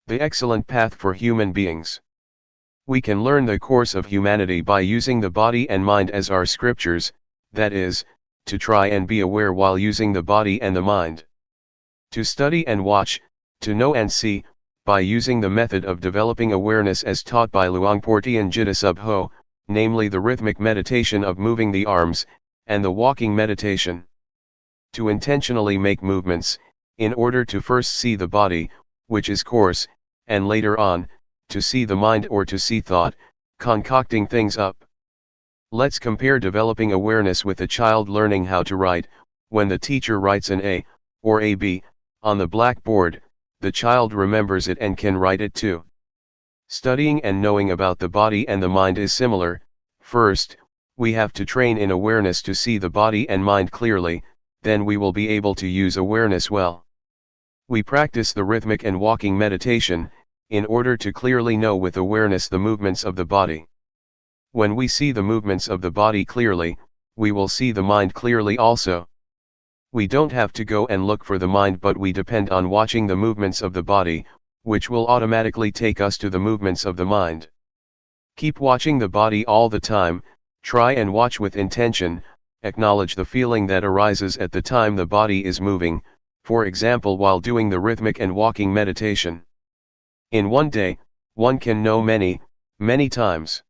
The excellent path for human beings. We can learn the course of humanity by using the body and mind as our scriptures, that is, to try and be aware while using the body and the mind. To study and watch, to know and see, by using the method of developing awareness as taught by Luangpor Teean Ho, namely the rhythmic meditation of moving the arms, and the walking meditation. To intentionally make movements, in order to first see the body, which is coarse, and later on, to see the mind or to see thought, concocting things up. Let's compare developing awareness with a child learning how to write. When the teacher writes an A, or a B, on the blackboard, the child remembers it and can write it too. Studying and knowing about the body and the mind is similar. First, we have to train in awareness to see the body and mind clearly, then we will be able to use awareness well. We practice the rhythmic and walking meditation, in order to clearly know with awareness the movements of the body. When we see the movements of the body clearly, we will see the mind clearly also. We don't have to go and look for the mind, but we depend on watching the movements of the body, which will automatically take us to the movements of the mind. Keep watching the body all the time, try and watch with intention, acknowledge the feeling that arises at the time the body is moving, for example while doing the rhythmic and walking meditation. In one day, one can know many, many times.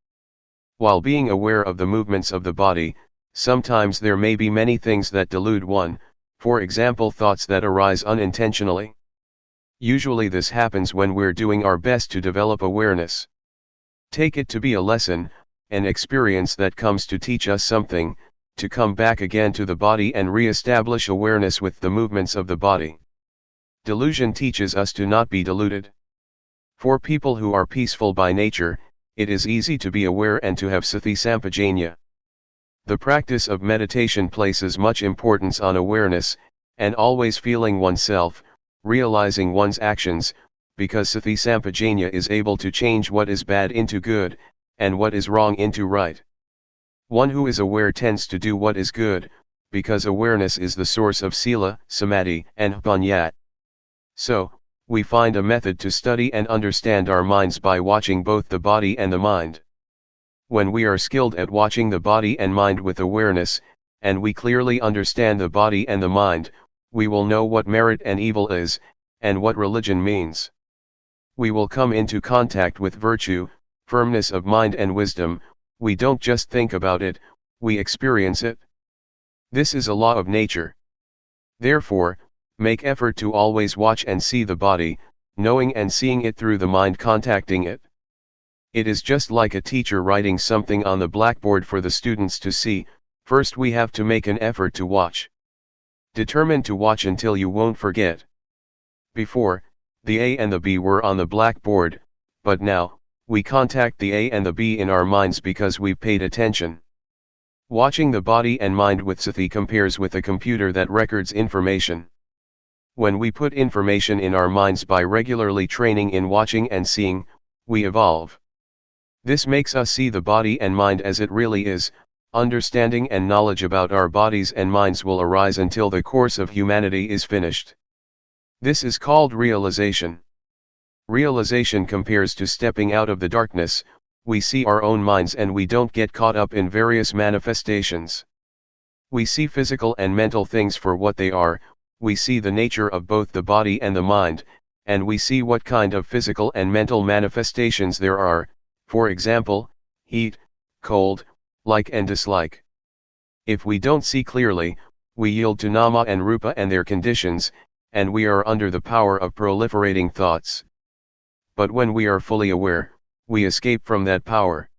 While being aware of the movements of the body, sometimes there may be many things that delude one, for example thoughts that arise unintentionally. Usually this happens when we're doing our best to develop awareness. Take it to be a lesson, an experience that comes to teach us something, to come back again to the body and re-establish awareness with the movements of the body. Delusion teaches us to not be deluded. For people who are peaceful by nature, it is easy to be aware and to have sati sampajanya. The practice of meditation places much importance on awareness, and always feeling oneself, realizing one's actions, because sati sampajanya is able to change what is bad into good, and what is wrong into right. One who is aware tends to do what is good, because awareness is the source of sila, samadhi, and panya. So, we find a method to study and understand our minds by watching both the body and the mind. When we are skilled at watching the body and mind with awareness, and we clearly understand the body and the mind, we will know what merit and evil is, and what religion means. We will come into contact with virtue, firmness of mind and wisdom. We don't just think about it, we experience it. This is a law of nature. Therefore, make effort to always watch and see the body, knowing and seeing it through the mind contacting it. It is just like a teacher writing something on the blackboard for the students to see. First we have to make an effort to watch. Determine to watch until you won't forget. Before, the A and the B were on the blackboard, but now, we contact the A and the B in our minds because we've paid attention. Watching the body and mind with sati compares with a computer that records information. When we put information in our minds by regularly training in watching and seeing, we evolve. This makes us see the body and mind as it really is. Understanding and knowledge about our bodies and minds will arise until the course of humanity is finished. This is called realization. Realization compares to stepping out of the darkness. We see our own minds and we don't get caught up in various manifestations. We see physical and mental things for what they are. We see the nature of both the body and the mind, and we see what kind of physical and mental manifestations there are, for example, heat, cold, like and dislike. If we don't see clearly, we yield to nama and rupa and their conditions, and we are under the power of proliferating thoughts. But when we are fully aware, we escape from that power.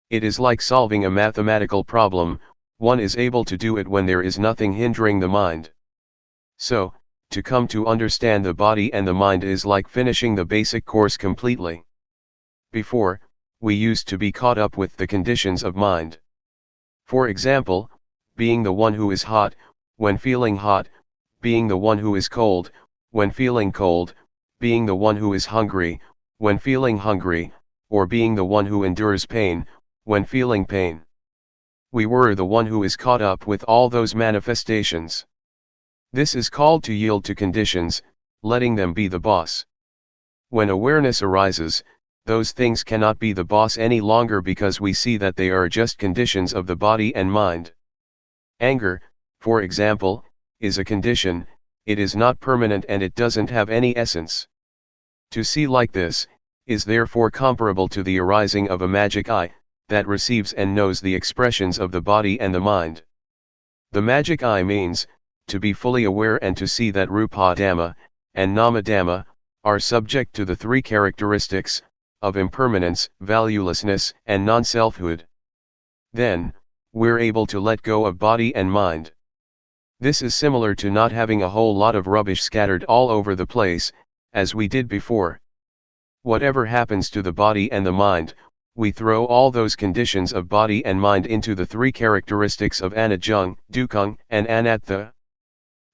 It is like solving a mathematical problem. One is able to do it when there is nothing hindering the mind. So, to come to understand the body and the mind is like finishing the basic course completely. Before, we used to be caught up with the conditions of mind. For example, being the one who is hot, when feeling hot, being the one who is cold, when feeling cold, being the one who is hungry, when feeling hungry, or being the one who endures pain, when feeling pain. We were the one who is caught up with all those manifestations. This is called to yield to conditions, letting them be the boss. When awareness arises, those things cannot be the boss any longer because we see that they are just conditions of the body and mind. Anger, for example, is a condition, it is not permanent and it doesn't have any essence. To see like this, is therefore comparable to the arising of a magic eye, that receives and knows the expressions of the body and the mind. The magic eye means, to be fully aware and to see that Rupa Dhamma, and Nama Dhamma, are subject to the three characteristics, of impermanence, valuelessness, and non-selfhood. Then, we're able to let go of body and mind. This is similar to not having a whole lot of rubbish scattered all over the place, as we did before. Whatever happens to the body and the mind, we throw all those conditions of body and mind into the three characteristics of anajjung, dukkang, and anatta.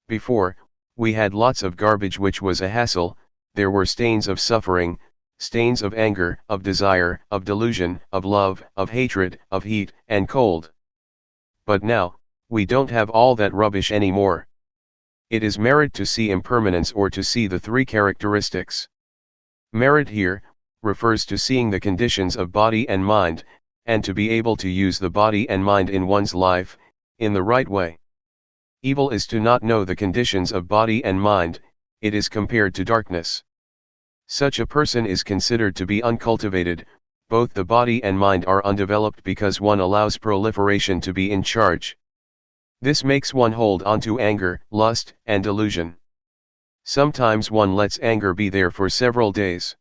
Before, we had lots of garbage which was a hassle, there were stains of suffering, stains of anger, of desire, of delusion, of love, of hatred, of heat, and cold. But now, we don't have all that rubbish anymore. It is merit to see impermanence or to see the three characteristics. Merit here, refers to seeing the conditions of body and mind, and to be able to use the body and mind in one's life, in the right way. Evil is to not know the conditions of body and mind, it is compared to darkness. Such a person is considered to be uncultivated, both the body and mind are undeveloped because one allows proliferation to be in charge. This makes one hold on to anger, lust, and delusion. Sometimes one lets anger be there for several days.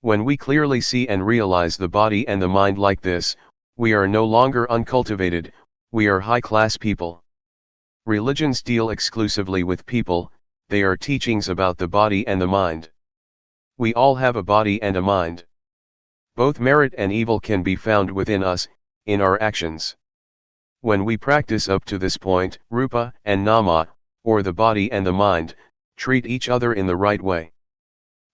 When we clearly see and realize the body and the mind like this, we are no longer uncultivated, we are high-class people. Religions deal exclusively with people, they are teachings about the body and the mind. We all have a body and a mind. Both merit and evil can be found within us, in our actions. When we practice up to this point, Rupa and Nama, or the body and the mind, treat each other in the right way.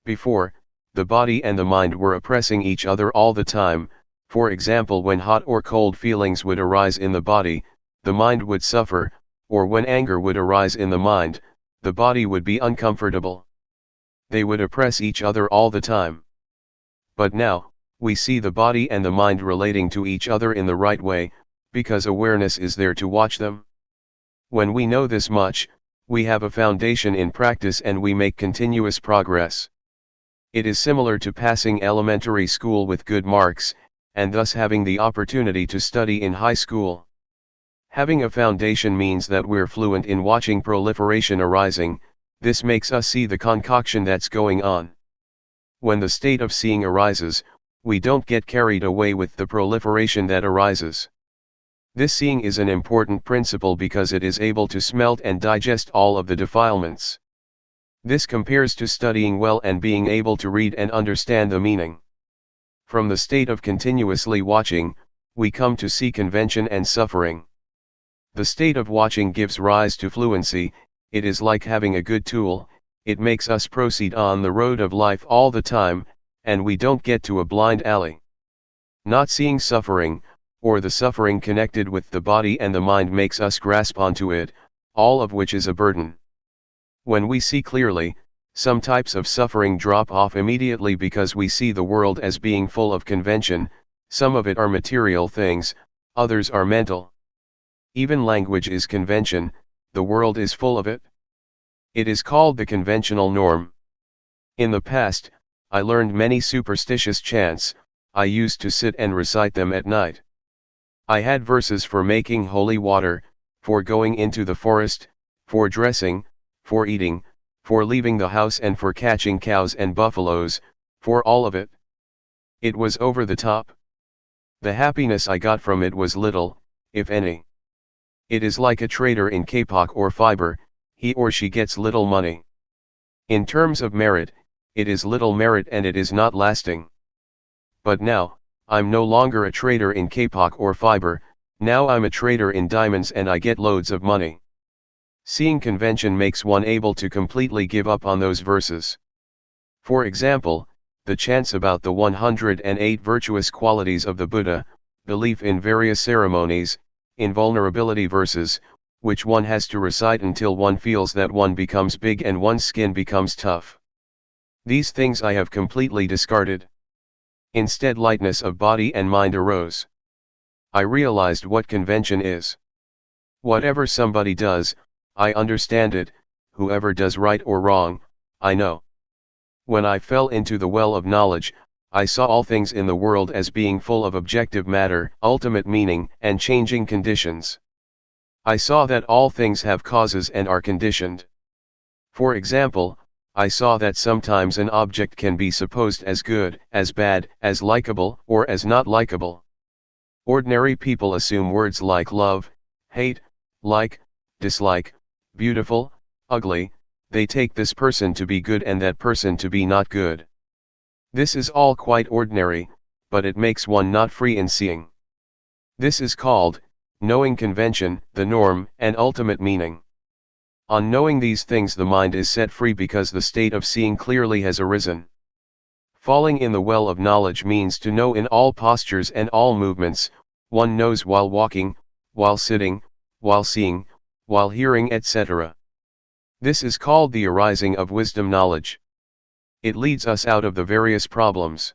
Before, the body and the mind were oppressing each other all the time, for example when hot or cold feelings would arise in the body, the mind would suffer, or when anger would arise in the mind, the body would be uncomfortable. They would oppress each other all the time. But now, we see the body and the mind relating to each other in the right way, because awareness is there to watch them. When we know this much, we have a foundation in practice and we make continuous progress. It is similar to passing elementary school with good marks, and thus having the opportunity to study in high school. Having a foundation means that we're fluent in watching proliferation arising, this makes us see the concoction that's going on. When the state of seeing arises, we don't get carried away with the proliferation that arises. This seeing is an important principle because it is able to smelt and digest all of the defilements. This compares to studying well and being able to read and understand the meaning. From the state of continuously watching, we come to see convention and suffering. The state of watching gives rise to fluency, it is like having a good tool, it makes us proceed on the road of life all the time, and we don't get to a blind alley. Not seeing suffering, or the suffering connected with the body and the mind makes us grasp onto it, all of which is a burden. When we see clearly, some types of suffering drop off immediately because we see the world as being full of convention, some of it are material things, others are mental. Even language is convention, the world is full of it. It is called the conventional norm. In the past, I learned many superstitious chants, I used to sit and recite them at night. I had verses for making holy water, for going into the forest, for dressing, for eating, for leaving the house and for catching cows and buffaloes, for all of it. It was over the top. The happiness I got from it was little, if any. It is like a trader in kapok or fiber, he or she gets little money. In terms of merit, it is little merit and it is not lasting. But now, I'm no longer a trader in kapok or fiber, now I'm a trader in diamonds and I get loads of money. Seeing convention makes one able to completely give up on those verses. For example, the chants about the 108 virtuous qualities of the Buddha, belief in various ceremonies, invulnerability verses, which one has to recite until one feels that one becomes big and one's skin becomes tough. These things I have completely discarded. Instead, lightness of body and mind arose. I realized what convention is. Whatever somebody does, I understand it, whoever does right or wrong, I know. When I fell into the well of knowledge, I saw all things in the world as being full of objective matter, ultimate meaning, and changing conditions. I saw that all things have causes and are conditioned. For example, I saw that sometimes an object can be supposed as good, as bad, as likable, or as not likable. Ordinary people assume words like love, hate, like, dislike, beautiful, ugly, they take this person to be good and that person to be not good. This is all quite ordinary, but it makes one not free in seeing. This is called, knowing convention, the norm, and ultimate meaning. On knowing these things the mind is set free because the state of seeing clearly has arisen. Falling in the well of knowledge means to know in all postures and all movements, one knows while walking, while sitting, while seeing, while hearing, etc. This is called the arising of wisdom knowledge. It leads us out of the various problems.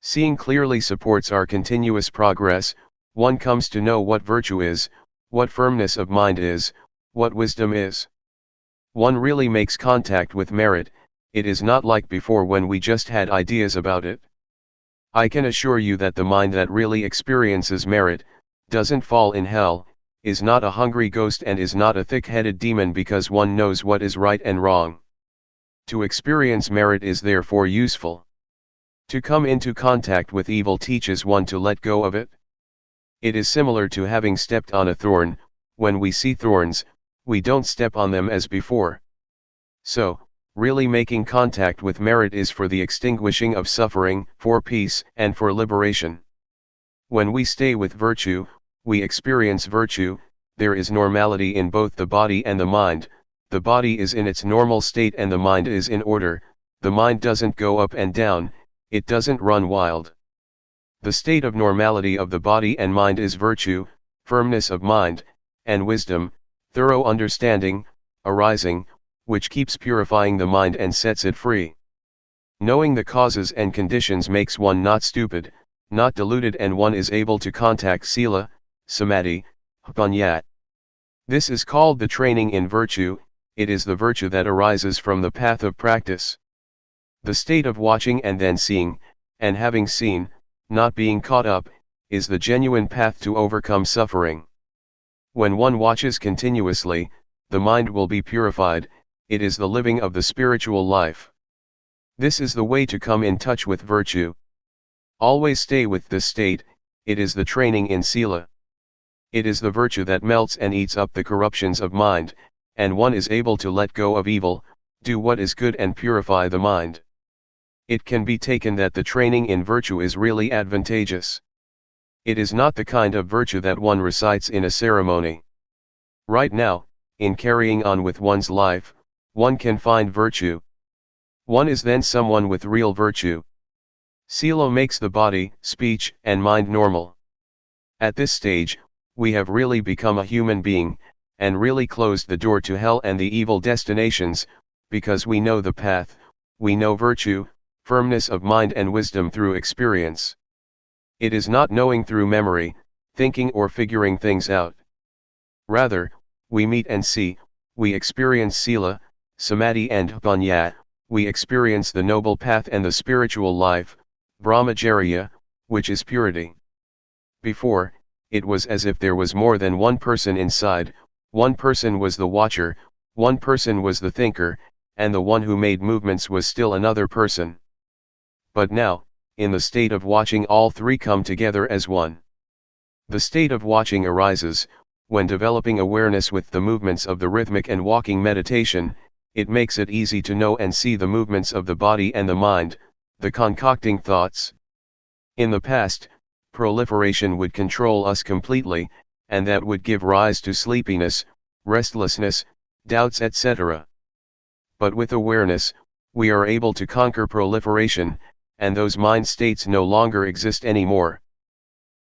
Seeing clearly supports our continuous progress, one comes to know what virtue is, what firmness of mind is, what wisdom is. One really makes contact with merit, it is not like before when we just had ideas about it. I can assure you that the mind that really experiences merit, doesn't fall in hell, is not a hungry ghost and is not a thick-headed demon because one knows what is right and wrong. To experience merit is therefore useful. To come into contact with evil teaches one to let go of it. It is similar to having stepped on a thorn, when we see thorns, we don't step on them as before. So, really making contact with merit is for the extinguishing of suffering, for peace, and for liberation. When we stay with virtue, we experience virtue, there is normality in both the body and the mind, the body is in its normal state and the mind is in order, the mind doesn't go up and down, it doesn't run wild. The state of normality of the body and mind is virtue, firmness of mind, and wisdom, thorough understanding, arising, which keeps purifying the mind and sets it free. Knowing the causes and conditions makes one not stupid, not deluded, and one is able to contact sila, samadhi, panya. This is called the training in virtue, it is the virtue that arises from the path of practice. The state of watching and then seeing, and having seen, not being caught up, is the genuine path to overcome suffering. When one watches continuously, the mind will be purified, it is the living of the spiritual life. This is the way to come in touch with virtue. Always stay with this state, it is the training in sila. It is the virtue that melts and eats up the corruptions of mind, and one is able to let go of evil, do what is good and purify the mind. It can be taken that the training in virtue is really advantageous. It is not the kind of virtue that one recites in a ceremony. Right now, in carrying on with one's life, one can find virtue. One is then someone with real virtue. Sila makes the body, speech, and mind normal. At this stage, we have really become a human being, and really closed the door to hell and the evil destinations, because we know the path, we know virtue, firmness of mind and wisdom through experience. It is not knowing through memory, thinking or figuring things out. Rather, we meet and see, we experience sila, samadhi and panya, we experience the noble path and the spiritual life, brahmacharya, which is purity. Before, it was as if there was more than one person inside, one person was the watcher, one person was the thinker, and the one who made movements was still another person. But now, in the state of watching, all three come together as one. The state of watching arises, when developing awareness with the movements of the rhythmic and walking meditation, it makes it easy to know and see the movements of the body and the mind, the concocting thoughts. In the past, proliferation would control us completely, and that would give rise to sleepiness, restlessness, doubts, etc. But with awareness, we are able to conquer proliferation, and those mind states no longer exist anymore.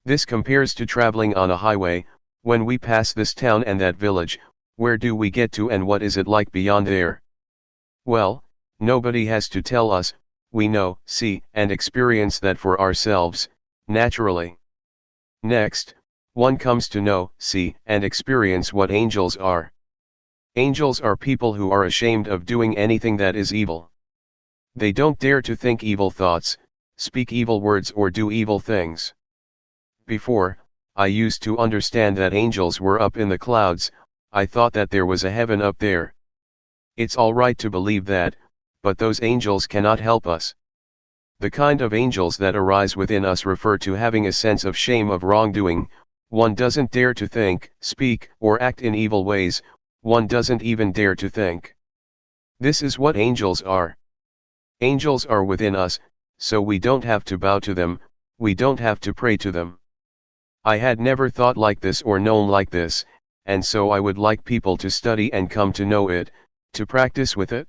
This compares to traveling on a highway. When we pass this town and that village, where do we get to and what is it like beyond there? Well, nobody has to tell us, we know, see, and experience that for ourselves, naturally. Next, one comes to know, see, and experience what angels are. Angels are people who are ashamed of doing anything that is evil. They don't dare to think evil thoughts, speak evil words, or do evil things. Before, I used to understand that angels were up in the clouds. I thought that there was a heaven up there. It's all right to believe that, but those angels cannot help us. The kind of angels that arise within us refer to having a sense of shame of wrongdoing. One doesn't dare to think, speak, or act in evil ways. One doesn't even dare to think. This is what angels are. Angels are within us, so we don't have to bow to them, we don't have to pray to them. I had never thought like this or known like this, and so I would like people to study and come to know it, to practice with it.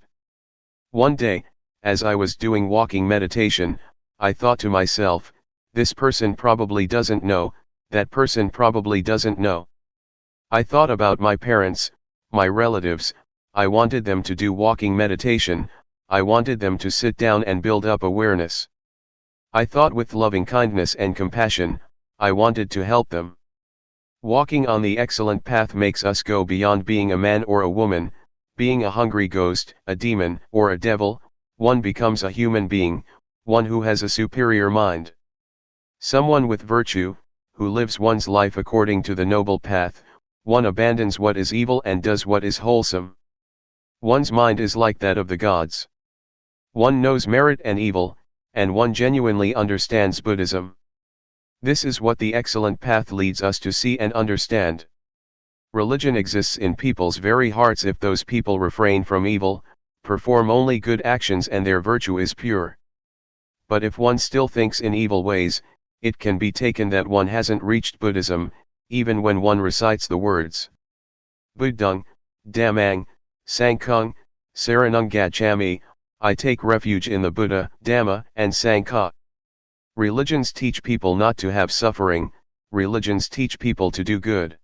One day, as I was doing walking meditation, I thought to myself, this person probably doesn't know, that person probably doesn't know. I thought about my parents, my relatives. I wanted them to do walking meditation, I wanted them to sit down and build up awareness. I thought with loving kindness and compassion, I wanted to help them. Walking on the excellent path makes us go beyond being a man or a woman, being a hungry ghost, a demon, or a devil. One becomes a human being, one who has a superior mind. Someone with virtue, who lives one's life according to the noble path. One abandons what is evil and does what is wholesome. One's mind is like that of the gods. One knows merit and evil, and one genuinely understands Buddhism. This is what the excellent path leads us to see and understand. Religion exists in people's very hearts if those people refrain from evil, perform only good actions, and their virtue is pure. But if one still thinks in evil ways, it can be taken that one hasn't reached Buddhism, even when one recites the words Buddhang, Dhammang, Sanghang, Saranang Gacchami, I take refuge in the Buddha, Dhamma, and Sangha. Religions teach people not to have suffering, religions teach people to do good.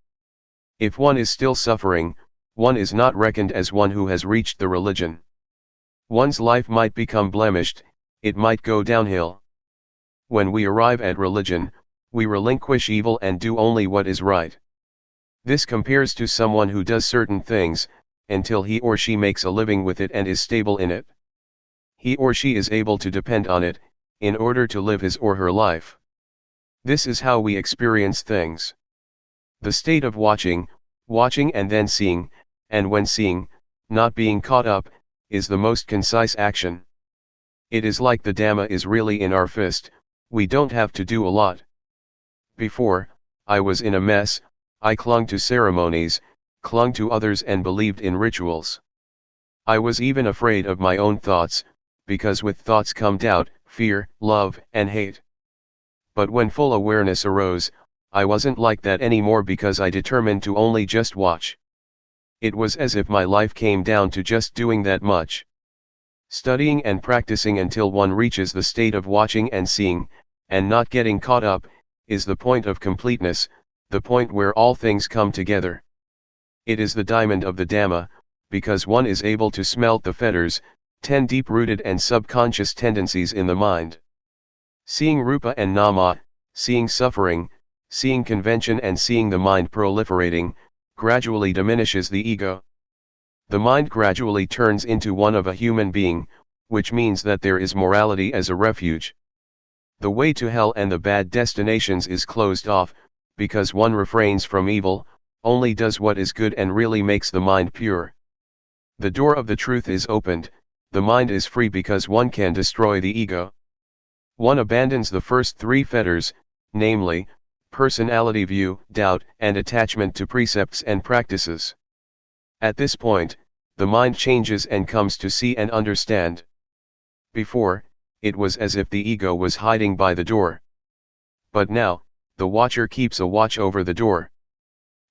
If one is still suffering, one is not reckoned as one who has reached the religion. One's life might become blemished, it might go downhill. When we arrive at religion, we relinquish evil and do only what is right. This compares to someone who does certain things, until he or she makes a living with it and is stable in it. He or she is able to depend on it, in order to live his or her life. This is how we experience things. The state of watching and then seeing, and when seeing, not being caught up, is the most concise action. It is like the Dhamma is really in our fist, we don't have to do a lot. Before, I was in a mess, I clung to ceremonies, clung to others and believed in rituals. I was even afraid of my own thoughts, because with thoughts come doubt, fear, love, and hate. But when full awareness arose, I wasn't like that anymore because I determined to only just watch. It was as if my life came down to just doing that much. Studying and practicing until one reaches the state of watching and seeing, and not getting caught up, is the point of completeness, the point where all things come together. It is the diamond of the Dhamma, because one is able to smelt the fetters, 10 deep-rooted and subconscious tendencies in the mind. Seeing Rupa and Nama, seeing suffering, seeing convention and seeing the mind proliferating, gradually diminishes the ego. The mind gradually turns into one of a human being, which means that there is morality as a refuge. The way to hell and the bad destinations is closed off, because one refrains from evil, only does what is good and really makes the mind pure. The door of the truth is opened, the mind is free because one can destroy the ego. One abandons the first 3 fetters, namely, personality view, doubt, and attachment to precepts and practices. At this point, the mind changes and comes to see and understand. Before, it was as if the ego was hiding by the door. But now, the watcher keeps a watch over the door.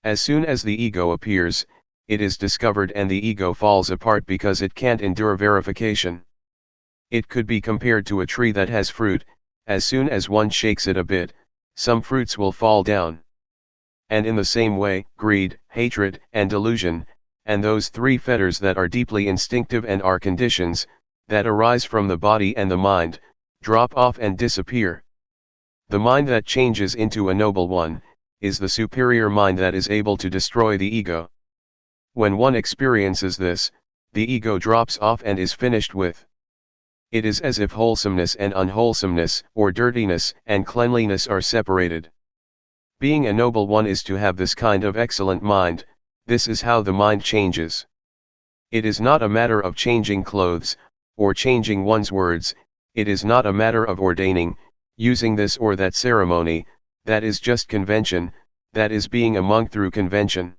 As soon as the ego appears, it is discovered and the ego falls apart because it can't endure verification. It could be compared to a tree that has fruit. As soon as one shakes it a bit, some fruits will fall down. And in the same way, greed, hatred, and delusion, and those three fetters that are deeply instinctive and are conditions, that arise from the body and the mind, drop off and disappear. The mind that changes into a noble one, is the superior mind that is able to destroy the ego. When one experiences this, the ego drops off and is finished with. It is as if wholesomeness and unwholesomeness, or dirtiness and cleanliness are separated. Being a noble one is to have this kind of excellent mind. This is how the mind changes. It is not a matter of changing clothes, or changing one's words. It is not a matter of ordaining, using this or that ceremony. That is just convention, that is being a monk through convention.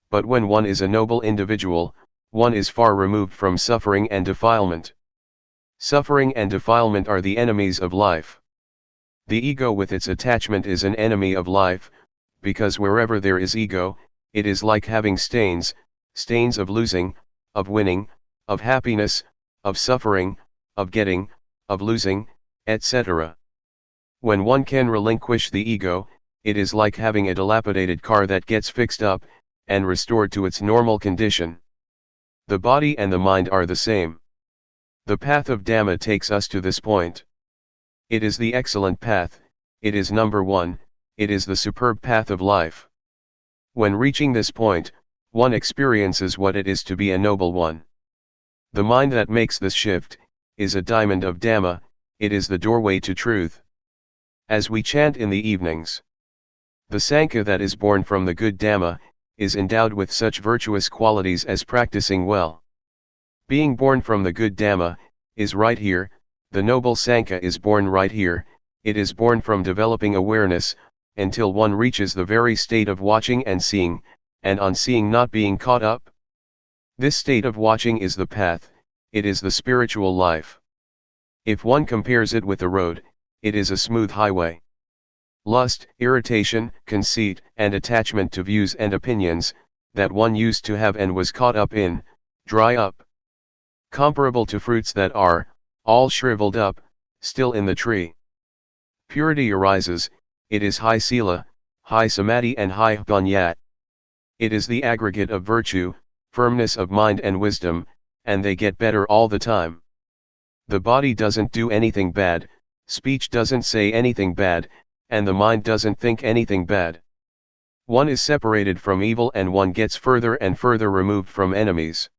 But when one is a noble individual, one is far removed from suffering and defilement. Suffering and defilement are the enemies of life. The ego with its attachment is an enemy of life, because wherever there is ego, it is like having stains, stains of losing, of winning, of happiness, of suffering, of getting, of losing, etc. When one can relinquish the ego, it is like having a dilapidated car that gets fixed up, and restored to its normal condition. The body and the mind are the same. The path of Dhamma takes us to this point. It is the excellent path, it is number one, it is the superb path of life. When reaching this point, one experiences what it is to be a noble one. The mind that makes this shift, is a diamond of Dhamma, it is the doorway to truth. As we chant in the evenings, the Sangha that is born from the good Dhamma, is endowed with such virtuous qualities as practicing well. Being born from the good Dhamma, is right here, the noble Sangha is born right here, it is born from developing awareness, until one reaches the very state of watching and seeing, and on seeing not being caught up. This state of watching is the path, it is the spiritual life. If one compares it with the road, it is a smooth highway. Lust, irritation, conceit, and attachment to views and opinions, that one used to have and was caught up in, dry up. Comparable to fruits that are, all shriveled up, still in the tree. Purity arises, it is high sila, high samadhi and high panyat. It is the aggregate of virtue, firmness of mind and wisdom, and they get better all the time. The body doesn't do anything bad, speech doesn't say anything bad, and the mind doesn't think anything bad. One is separated from evil and one gets further and further removed from enemies.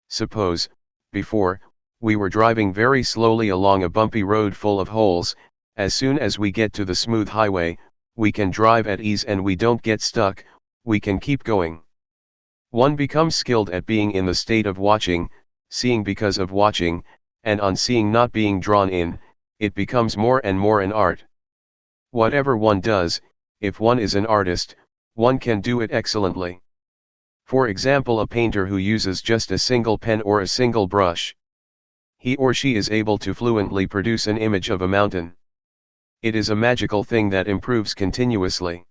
Suppose, before, we were driving very slowly along a bumpy road full of holes. As soon as we get to the smooth highway, we can drive at ease and we don't get stuck, we can keep going. One becomes skilled at being in the state of watching, seeing because of watching, and on seeing not being drawn in, it becomes more and more an art. Whatever one does, if one is an artist, one can do it excellently. For example, a painter who uses just a single pen or a single brush. He or she is able to fluently produce an image of a mountain. It is a magical thing that improves continuously.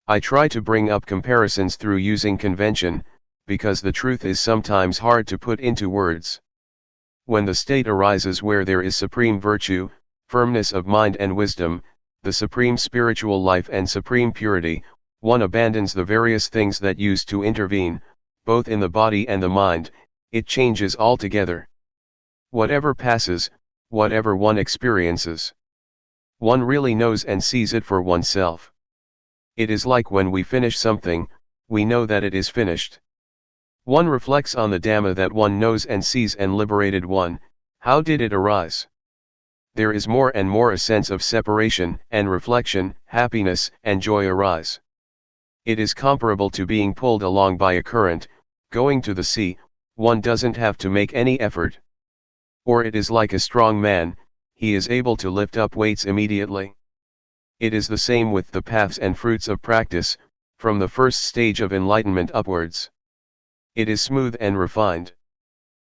I try to bring up comparisons through using convention, because the truth is sometimes hard to put into words. When the state arises where there is supreme virtue, firmness of mind and wisdom, the supreme spiritual life and supreme purity, one abandons the various things that used to intervene, both in the body and the mind, it changes altogether. Whatever passes, whatever one experiences, one really knows and sees it for oneself. It is like when we finish something, we know that it is finished. One reflects on the Dhamma that one knows and sees and liberated one, how did it arise? There is more and more a sense of separation and reflection, happiness and joy arise. It is comparable to being pulled along by a current, going to the sea, one doesn't have to make any effort. Or it is like a strong man, he is able to lift up weights immediately. It is the same with the paths and fruits of practice, from the first stage of enlightenment upwards. It is smooth and refined.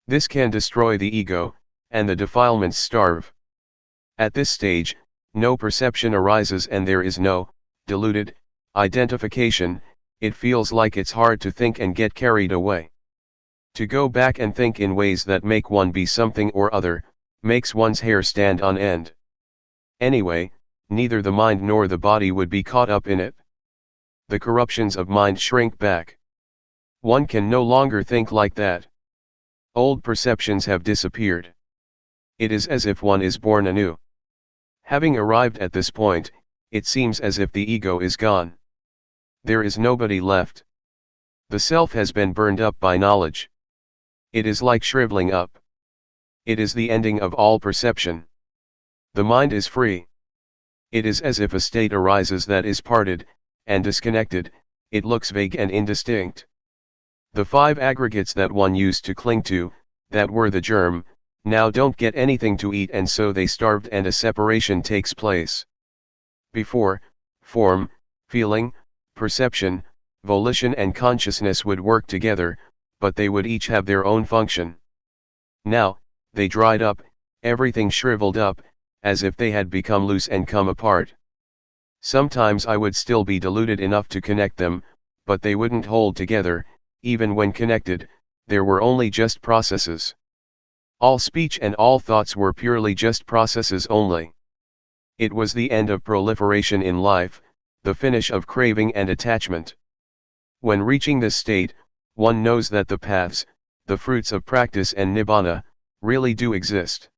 This can destroy the ego, and the defilements starve. At this stage, no perception arises and there is no deluded identification. It feels like it's hard to think and get carried away. To go back and think in ways that make one be something or other, makes one's hair stand on end. Anyway, neither the mind nor the body would be caught up in it. The corruptions of mind shrink back. One can no longer think like that. Old perceptions have disappeared. It is as if one is born anew. Having arrived at this point, it seems as if the ego is gone. There is nobody left. The self has been burned up by knowledge. It is like shriveling up. It is the ending of all perception. The mind is free. It is as if a state arises that is parted and disconnected. It looks vague and indistinct. The 5 aggregates that one used to cling to, that were the germ, now don't get anything to eat and so they starved and a separation takes place. Before, form, feeling, perception, volition and consciousness would work together, but they would each have their own function. Now, they dried up, everything shriveled up, as if they had become loose and come apart. Sometimes I would still be deluded enough to connect them, but they wouldn't hold together. Even when connected, there were only just processes. All speech and all thoughts were purely just processes only. It was the end of proliferation in life, the finish of craving and attachment. When reaching this state, one knows that the paths, the fruits of practice and nibbana, really do exist.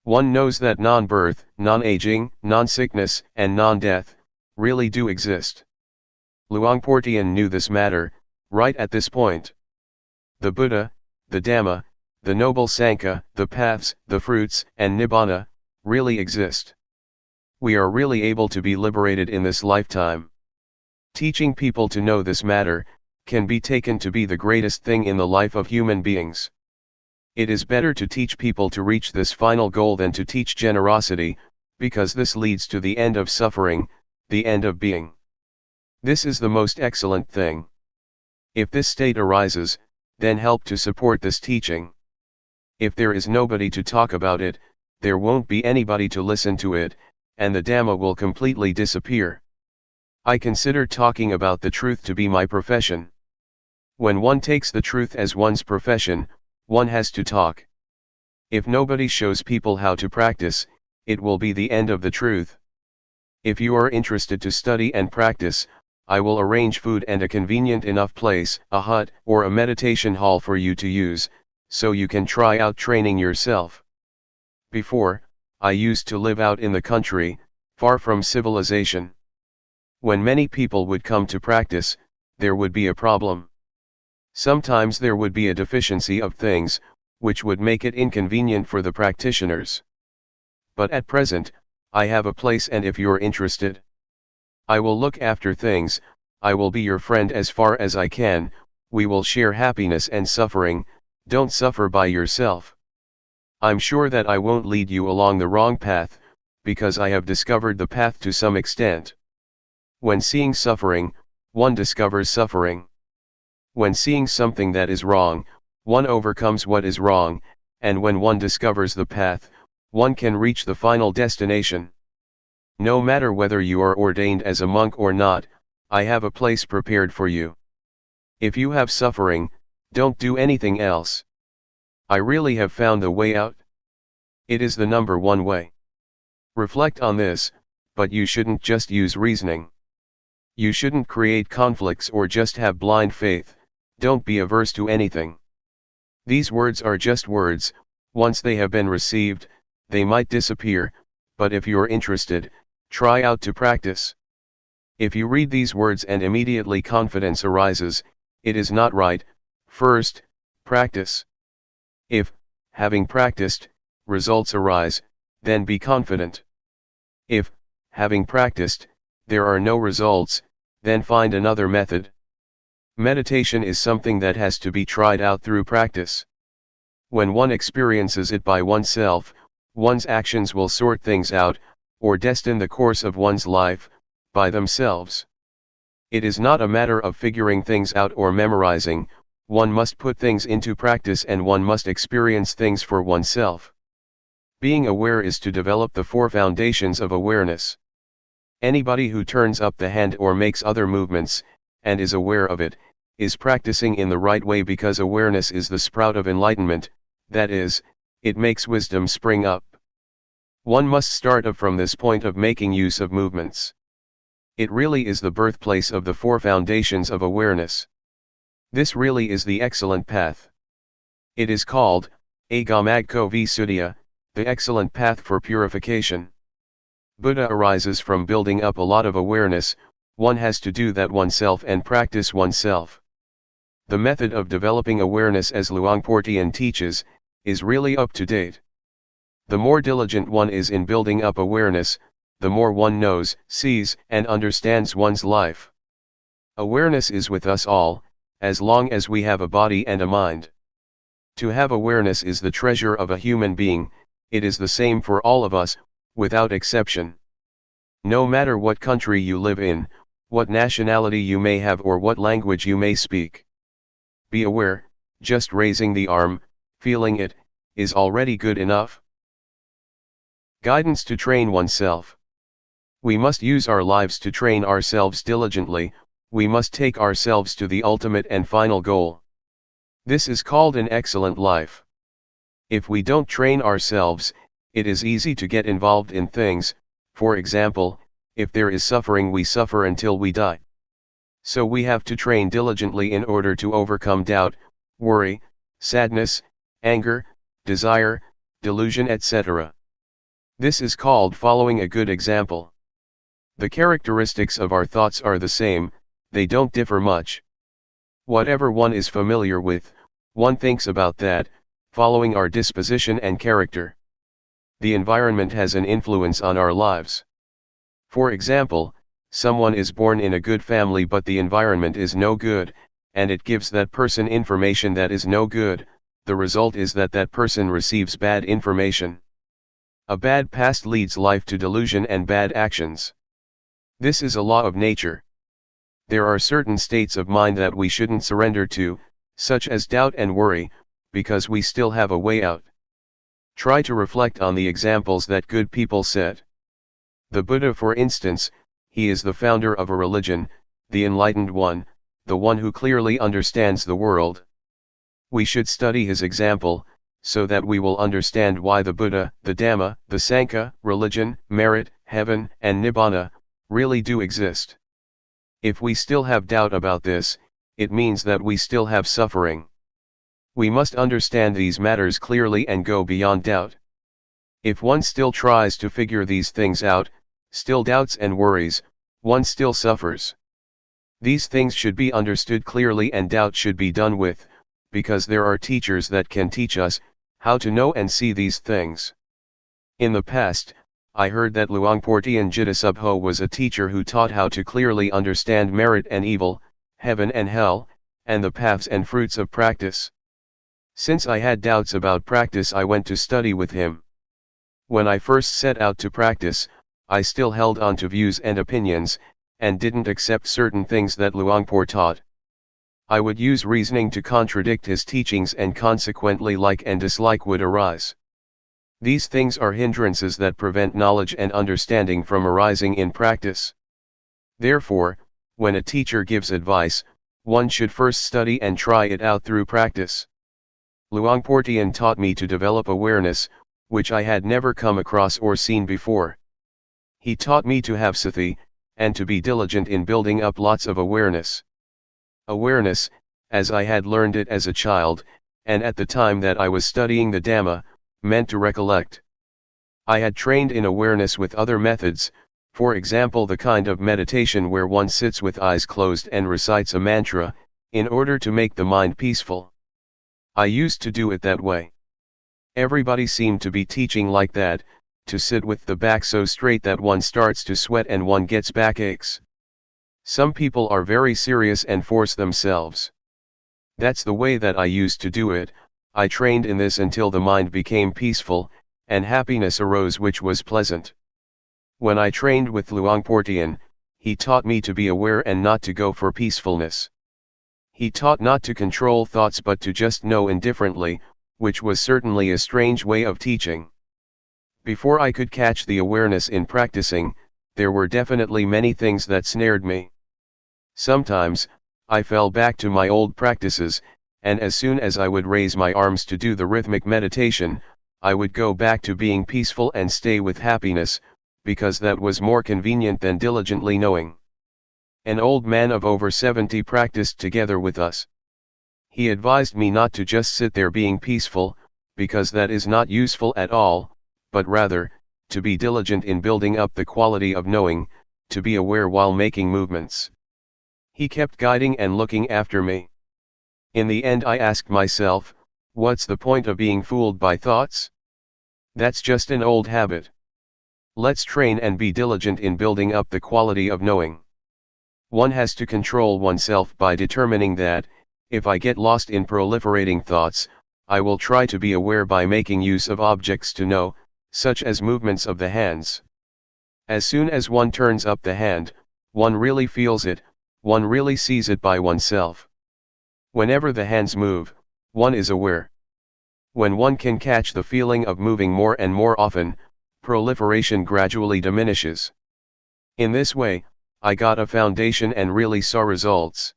One knows that non-birth, non-aging, non-sickness, and non-death, really do exist. Luangpor Teean knew this matter, right at this point. The Buddha, the Dhamma, the Noble Sangha, the paths, the fruits, and nibbana, really exist. We are really able to be liberated in this lifetime. Teaching people to know this matter, can be taken to be the greatest thing in the life of human beings. It is better to teach people to reach this final goal than to teach generosity, because this leads to the end of suffering, the end of being. This is the most excellent thing. If this state arises, then help to support this teaching. If there is nobody to talk about it, there won't be anybody to listen to it, and the Dhamma will completely disappear. I consider talking about the truth to be my profession. When one takes the truth as one's profession, one has to talk. If nobody shows people how to practice, it will be the end of the truth. If you are interested to study and practice, I will arrange food and a convenient enough place, a hut or a meditation hall for you to use, so you can try out training yourself. Before, I used to live out in the country, far from civilization. When many people would come to practice, there would be a problem. Sometimes there would be a deficiency of things, which would make it inconvenient for the practitioners. But at present, I have a place, and if you're interested, I will look after things. I will be your friend as far as I can. We will share happiness and suffering. Don't suffer by yourself. I'm sure that I won't lead you along the wrong path, because I have discovered the path to some extent. When seeing suffering, one discovers suffering. When seeing something that is wrong, one overcomes what is wrong, and when one discovers the path, one can reach the final destination. No matter whether you are ordained as a monk or not, I have a place prepared for you. If you have suffering, don't do anything else. I really have found the way out. It is the number one way. Reflect on this, but you shouldn't just use reasoning. You shouldn't create conflicts or just have blind faith. Don't be averse to anything. These words are just words. Once they have been received, they might disappear, but if you're interested, try out to practice. If you read these words and immediately confidence arises, it is not right. First, practice. If, having practiced, results arise, then be confident. If, having practiced, there are no results, then find another method. Meditation is something that has to be tried out through practice. When one experiences it by oneself, one's actions will sort things out. or destine the course of one's life, by themselves. It is not a matter of figuring things out or memorizing, one must put things into practice and one must experience things for oneself. Being aware is to develop the four foundations of awareness. Anybody who turns up the hand or makes other movements, and is aware of it, is practicing in the right way, because awareness is the sprout of enlightenment, that is, it makes wisdom spring up. One must start up from this point of making use of movements. It really is the birthplace of the four foundations of awareness. This really is the excellent path. It is called, Agamagko Visuddhya, the excellent path for purification. Buddha arises from building up a lot of awareness. One has to do that oneself and practice oneself. The method of developing awareness, as Luangpor Teean teaches, is really up to date. The more diligent one is in building up awareness, the more one knows, sees, and understands one's life. Awareness is with us all, as long as we have a body and a mind. To have awareness is the treasure of a human being. It is the same for all of us, without exception. No matter what country you live in, what nationality you may have, or what language you may speak. Be aware, just raising the arm, feeling it, is already good enough. Guidance to train oneself. We must use our lives to train ourselves diligently. We must take ourselves to the ultimate and final goal. This is called an excellent life. If we don't train ourselves, it is easy to get involved in things. For example, if there is suffering, we suffer until we die. So we have to train diligently in order to overcome doubt, worry, sadness, anger, desire, delusion, etc. This is called following a good example. The characteristics of our thoughts are the same, they don't differ much. Whatever one is familiar with, one thinks about that, following our disposition and character. The environment has an influence on our lives. For example, someone is born in a good family but the environment is no good, and it gives that person information that is no good. The result is that that person receives bad information. A bad past leads life to delusion and bad actions. This is a law of nature. There are certain states of mind that we shouldn't surrender to, such as doubt and worry, because we still have a way out. Try to reflect on the examples that good people set. The Buddha, for instance, he is the founder of a religion, the enlightened one, the one who clearly understands the world. We should study his example, so that we will understand why the Buddha, the Dhamma, the Sangha, religion, merit, heaven, and Nibbana, really do exist. If we still have doubt about this, it means that we still have suffering. We must understand these matters clearly and go beyond doubt. If one still tries to figure these things out, still doubts and worries, one still suffers. These things should be understood clearly and doubt should be done with, because there are teachers that can teach us how to know and see these things. In the past, I heard that Luangpor Teean Jidasubho was a teacher who taught how to clearly understand merit and evil, heaven and hell, and the paths and fruits of practice. Since I had doubts about practice, I went to study with him. When I first set out to practice, I still held on to views and opinions, and didn't accept certain things that Luangpor taught. I would use reasoning to contradict his teachings, and consequently like and dislike would arise. These things are hindrances that prevent knowledge and understanding from arising in practice. Therefore, when a teacher gives advice, one should first study and try it out through practice. Luangpor Teean taught me to develop awareness, which I had never come across or seen before. He taught me to have sati, and to be diligent in building up lots of awareness. Awareness, as I had learned it as a child, and at the time that I was studying the Dhamma, meant to recollect. I had trained in awareness with other methods, for example the kind of meditation where one sits with eyes closed and recites a mantra, in order to make the mind peaceful. I used to do it that way. Everybody seemed to be teaching like that, to sit with the back so straight that one starts to sweat and one gets backaches. Some people are very serious and force themselves. That's the way that I used to do it. I trained in this until the mind became peaceful, and happiness arose which was pleasant. When I trained with Luangpor Teean, he taught me to be aware and not to go for peacefulness. He taught not to control thoughts but to just know indifferently, which was certainly a strange way of teaching. Before I could catch the awareness in practicing, there were definitely many things that snared me. Sometimes, I fell back to my old practices, and as soon as I would raise my arms to do the rhythmic meditation, I would go back to being peaceful and stay with happiness, because that was more convenient than diligently knowing. An old man of over 70 practiced together with us. He advised me not to just sit there being peaceful, because that is not useful at all, but rather, to be diligent in building up the quality of knowing, to be aware while making movements. He kept guiding and looking after me. In the end I asked myself, what's the point of being fooled by thoughts? That's just an old habit. Let's train and be diligent in building up the quality of knowing. One has to control oneself by determining that, if I get lost in proliferating thoughts, I will try to be aware by making use of objects to know, such as movements of the hands. As soon as one turns up the hand, one really feels it, one really sees it by oneself. Whenever the hands move, one is aware. When one can catch the feeling of moving more and more often, proliferation gradually diminishes. In this way, I got a foundation and really saw results.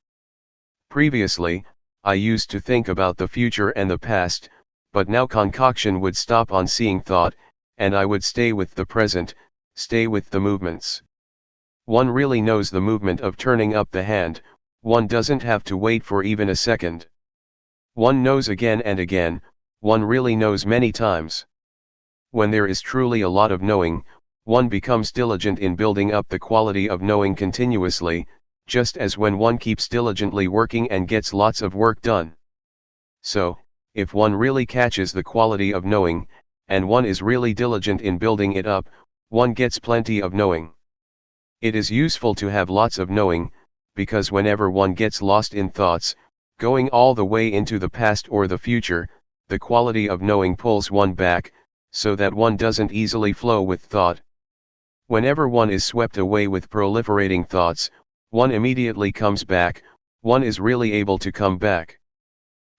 Previously, I used to think about the future and the past, but now concoction would stop on seeing thought, and I would stay with the present, stay with the movements. One really knows the movement of turning up the hand, one doesn't have to wait for even a second. One knows again and again, one really knows many times. When there is truly a lot of knowing, one becomes diligent in building up the quality of knowing continuously, just as when one keeps diligently working and gets lots of work done. So, if one really catches the quality of knowing, and one is really diligent in building it up, one gets plenty of knowing. It is useful to have lots of knowing, because whenever one gets lost in thoughts, going all the way into the past or the future, the quality of knowing pulls one back, so that one doesn't easily flow with thought. Whenever one is swept away with proliferating thoughts, one immediately comes back, one is really able to come back.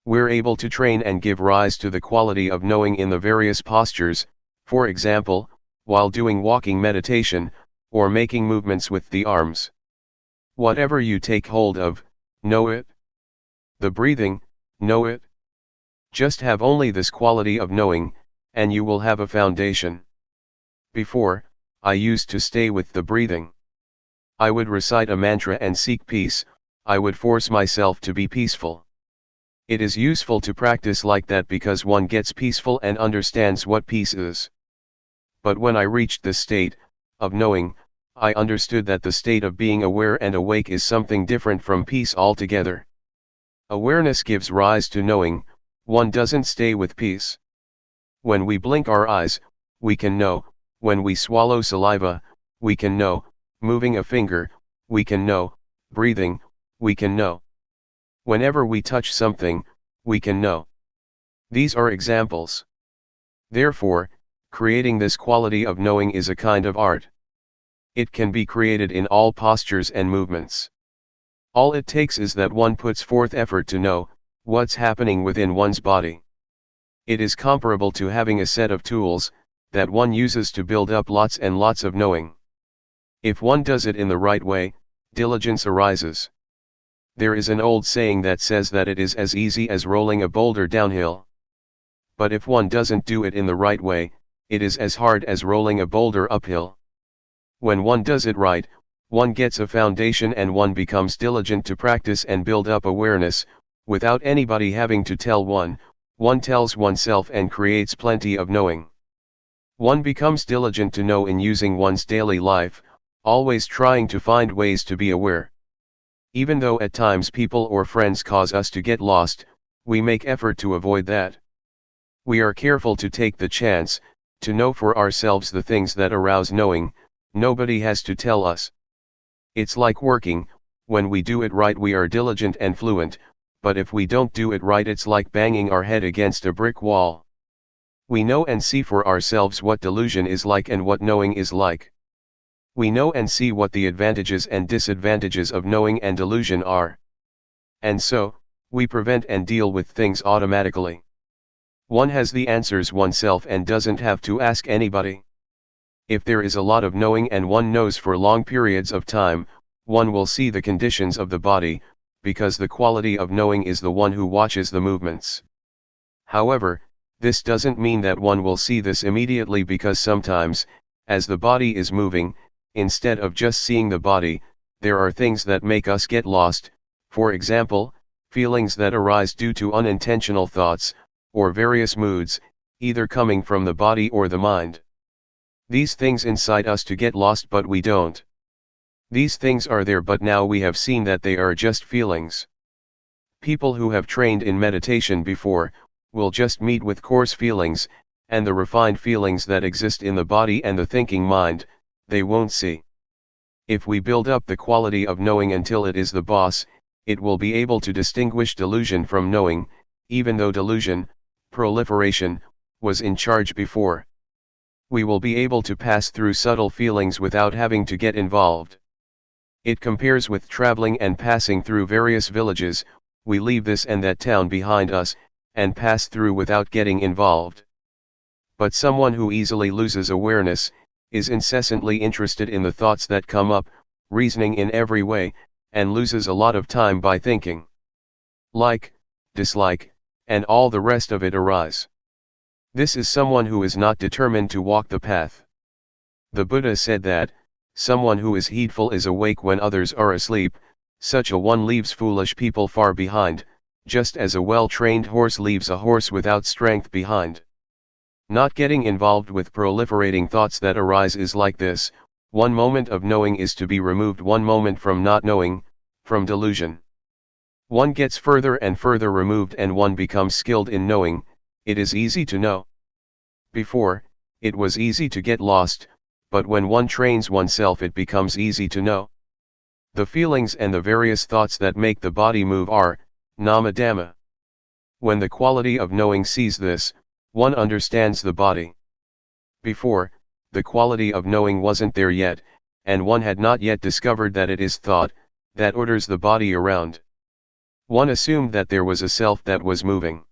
We're able to train and give rise to the quality of knowing in the various postures, for example, while doing walking meditation, or making movements with the arms. Whatever you take hold of, know it. The breathing, know it. Just have only this quality of knowing, and you will have a foundation. Before, I used to stay with the breathing. I would recite a mantra and seek peace, I would force myself to be peaceful. It is useful to practice like that because one gets peaceful and understands what peace is. But when I reached the state of knowing, I understood that the state of being aware and awake is something different from peace altogether. Awareness gives rise to knowing, one doesn't stay with peace. When we blink our eyes, we can know, when we swallow saliva, we can know, moving a finger, we can know, breathing, we can know. Whenever we touch something, we can know. These are examples. Therefore, creating this quality of knowing is a kind of art. It can be created in all postures and movements. All it takes is that one puts forth effort to know what's happening within one's body. It is comparable to having a set of tools that one uses to build up lots and lots of knowing. If one does it in the right way, diligence arises. There is an old saying that says that it is as easy as rolling a boulder downhill. But if one doesn't do it in the right way, it is as hard as rolling a boulder uphill. When one does it right, one gets a foundation and one becomes diligent to practice and build up awareness, without anybody having to tell one, one tells oneself and creates plenty of knowing. One becomes diligent to know in using one's daily life, always trying to find ways to be aware. Even though at times people or friends cause us to get lost, we make effort to avoid that. We are careful to take the chance, to know for ourselves the things that arouse knowing, nobody has to tell us. It's like working, when we do it right we are diligent and fluent, but if we don't do it right it's like banging our head against a brick wall. We know and see for ourselves what delusion is like and what knowing is like. We know and see what the advantages and disadvantages of knowing and delusion are. And so, we prevent and deal with things automatically. One has the answers oneself and doesn't have to ask anybody. If there is a lot of knowing and one knows for long periods of time, one will see the conditions of the body, because the quality of knowing is the one who watches the movements. However, this doesn't mean that one will see this immediately, because sometimes, as the body is moving, instead of just seeing the body, there are things that make us get lost, for example, feelings that arise due to unintentional thoughts, or various moods, either coming from the body or the mind. These things incite us to get lost, but we don't. These things are there, but now we have seen that they are just feelings. People who have trained in meditation before, will just meet with coarse feelings, and the refined feelings that exist in the body and the thinking mind, they won't see. If we build up the quality of knowing until it is the boss, it will be able to distinguish delusion from knowing, even though delusion, proliferation, was in charge before. We will be able to pass through subtle feelings without having to get involved. It compares with traveling and passing through various villages. We leave this and that town behind us, and pass through without getting involved. But someone who easily loses awareness, is incessantly interested in the thoughts that come up, reasoning in every way, and loses a lot of time by thinking. Like, dislike, and all the rest of it arise. This is someone who is not determined to walk the path. The Buddha said that, someone who is heedful is awake when others are asleep. Such a one leaves foolish people far behind, just as a well-trained horse leaves a horse without strength behind. Not getting involved with proliferating thoughts that arise is like this: one moment of knowing is to be removed one moment from not knowing, from delusion. One gets further and further removed and one becomes skilled in knowing. It is easy to know. Before, it was easy to get lost, but when one trains oneself it becomes easy to know. The feelings and the various thoughts that make the body move are nama dhamma. When the quality of knowing sees this, one understands the body. Before, the quality of knowing wasn't there yet, and one had not yet discovered that it is thought that orders the body around. One assumed that there was a self that was moving.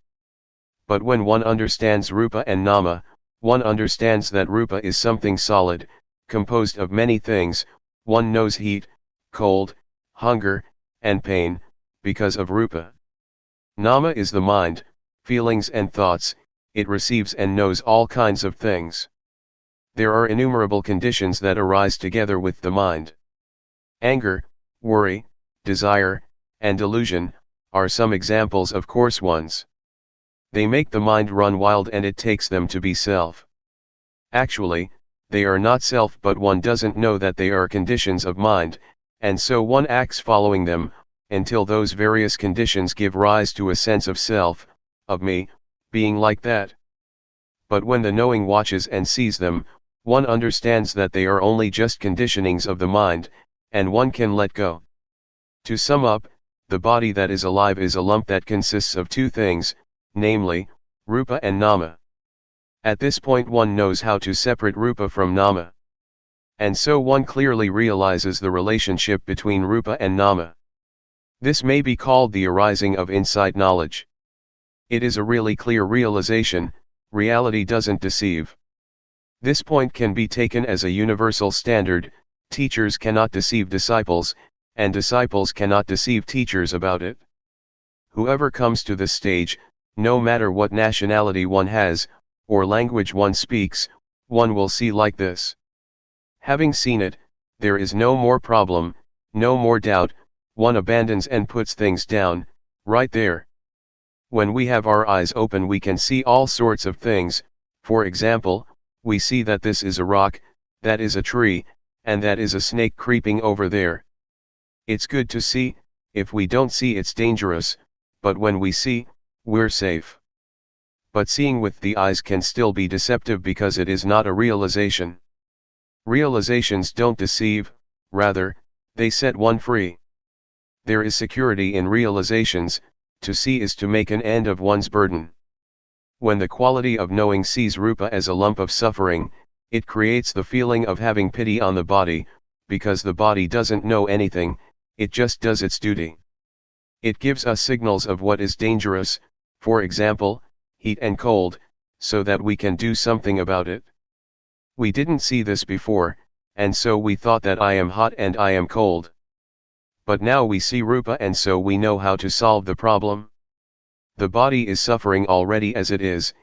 But when one understands rupa and nama, one understands that rupa is something solid, composed of many things. One knows heat, cold, hunger, and pain, because of rupa. Nama is the mind, feelings and thoughts. It receives and knows all kinds of things. There are innumerable conditions that arise together with the mind. Anger, worry, desire, and delusion are some examples of coarse ones. They make the mind run wild and it takes them to be self. Actually, they are not self, but one doesn't know that they are conditions of mind, and so one acts following them, until those various conditions give rise to a sense of self, of me, being like that. But when the knowing watches and sees them, one understands that they are only just conditionings of the mind, and one can let go. To sum up, the body that is alive is a lump that consists of two things, namely, rupa and nama. At this point one knows how to separate rupa from nama. And so one clearly realizes the relationship between rupa and nama. This may be called the arising of insight knowledge. It is a really clear realization. Reality doesn't deceive. This point can be taken as a universal standard. Teachers cannot deceive disciples, and disciples cannot deceive teachers about it. Whoever comes to this stage, no matter what nationality one has, or language one speaks, one will see like this. Having seen it, there is no more problem, no more doubt. One abandons and puts things down, right there. When we have our eyes open we can see all sorts of things. For example, we see that this is a rock, that is a tree, and that is a snake creeping over there. It's good to see. If we don't see it's dangerous, but when we see, we're safe. But seeing with the eyes can still be deceptive because it is not a realization. Realizations don't deceive, rather, they set one free. There is security in realizations. To see is to make an end of one's burden. When the quality of knowing sees rupa as a lump of suffering, It creates the feeling of having pity on the body, because the body doesn't know anything, it just does its duty. It gives us signals of what is dangerous, for example, heat and cold, so that we can do something about it. We didn't see this before, and so we thought that I am hot and I am cold. But now we see Rupa and so we know how to solve the problem. The body is suffering already as it is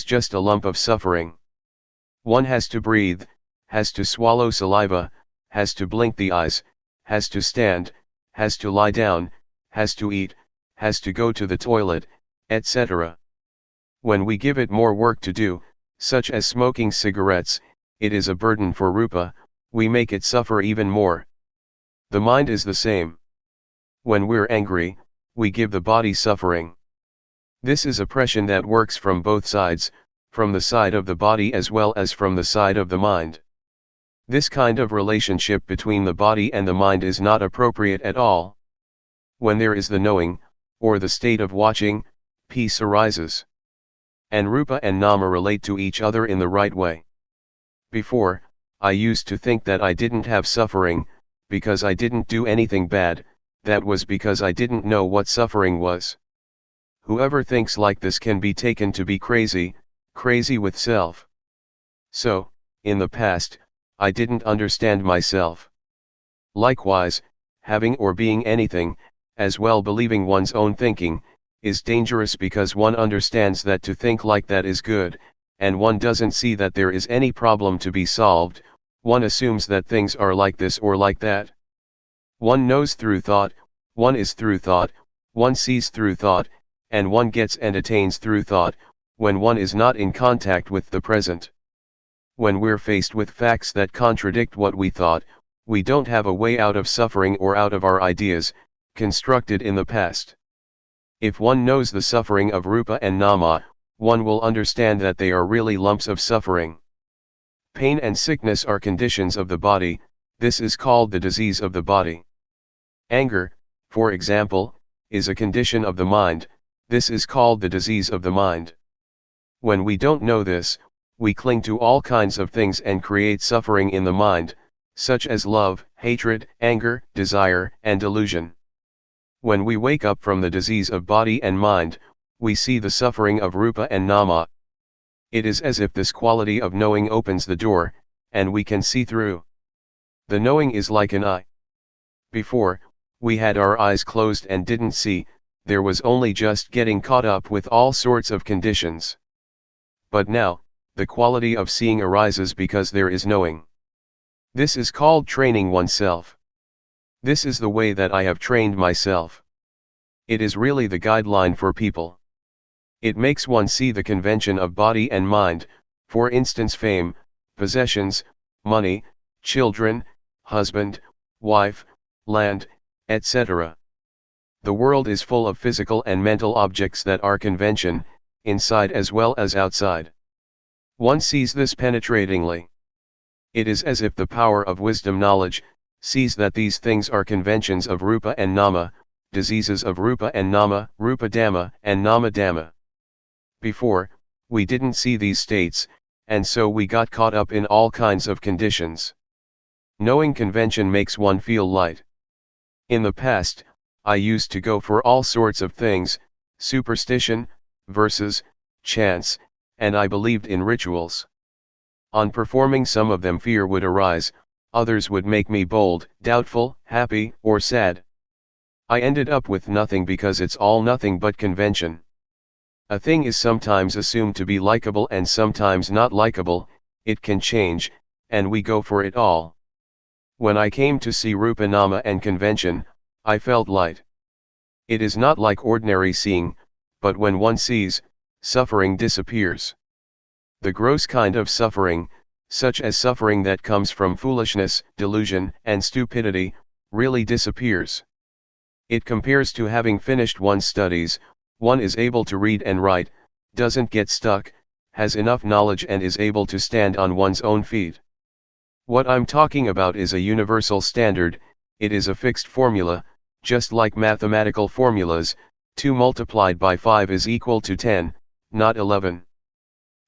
just a lump of suffering. One has to breathe, has to swallow saliva, has to blink the eyes, has to stand, has to lie down, has to eat, has to go to the toilet, etc. When we give it more work to do, such as smoking cigarettes, it is a burden for Rupa, we make it suffer even more. The mind is the same. When we're angry, we give the body suffering. This is oppression that works from both sides, from the side of the body as well as from the side of the mind. This kind of relationship between the body and the mind is not appropriate at all. When there is the knowing, or the state of watching, peace arises. And Rupa and Nama relate to each other in the right way. Before, I used to think that I didn't have suffering, because I didn't do anything bad, that was because I didn't know what suffering was. Whoever thinks like this can be taken to be crazy, crazy with self. So, in the past, I didn't understand myself. Likewise, having or being anything, as well believing one's own thinking, is dangerous because one understands that to think like that is good, and one doesn't see that there is any problem to be solved, one assumes that things are like this or like that. One knows through thought, one is through thought, one sees through thought, and one gets and attains through thought, when one is not in contact with the present. When we're faced with facts that contradict what we thought, we don't have a way out of suffering or out of our ideas, constructed in the past. If one knows the suffering of Rupa and Nama, one will understand that they are really lumps of suffering. Pain and sickness are conditions of the body, this is called the disease of the body. Anger, for example, is a condition of the mind, this is called the disease of the mind. When we don't know this, we cling to all kinds of things and create suffering in the mind, such as love, hatred, anger, desire, and delusion. When we wake up from the disease of body and mind, we see the suffering of Rupa and Nama. It is as if this quality of knowing opens the door, and we can see through. The knowing is like an eye. Before, we had our eyes closed and didn't see, there was only just getting caught up with all sorts of conditions. But now, the quality of seeing arises because there is knowing. This is called training oneself. This is the way that I have trained myself. It is really the guideline for people. It makes one see the convention of body and mind, for instance fame, possessions, money, children, husband, wife, land, etc. The world is full of physical and mental objects that are convention, inside as well as outside. One sees this penetratingly. It is as if the power of wisdom knowledge sees that these things are conventions of Rupa and Nama, diseases of Rupa and Nama, Rupa Dhamma and Nama Dhamma. Before, we didn't see these states, and so we got caught up in all kinds of conditions. Knowing convention makes one feel light. In the past, I used to go for all sorts of things, superstition, verses, chants, and I believed in rituals. On performing some of them fear would arise, others would make me bold, doubtful, happy, or sad. I ended up with nothing because it's all nothing but convention. A thing is sometimes assumed to be likable and sometimes not likable, it can change, and we go for it all. When I came to see Rupa Nama and convention, I felt light. It is not like ordinary seeing, but when one sees, suffering disappears. The gross kind of suffering, such as suffering that comes from foolishness, delusion, and stupidity, really disappears. It compares to having finished one's studies, one is able to read and write, doesn't get stuck, has enough knowledge and is able to stand on one's own feet. What I'm talking about is a universal standard, it is a fixed formula, just like mathematical formulas, 2 multiplied by 5 is equal to 10, not 11.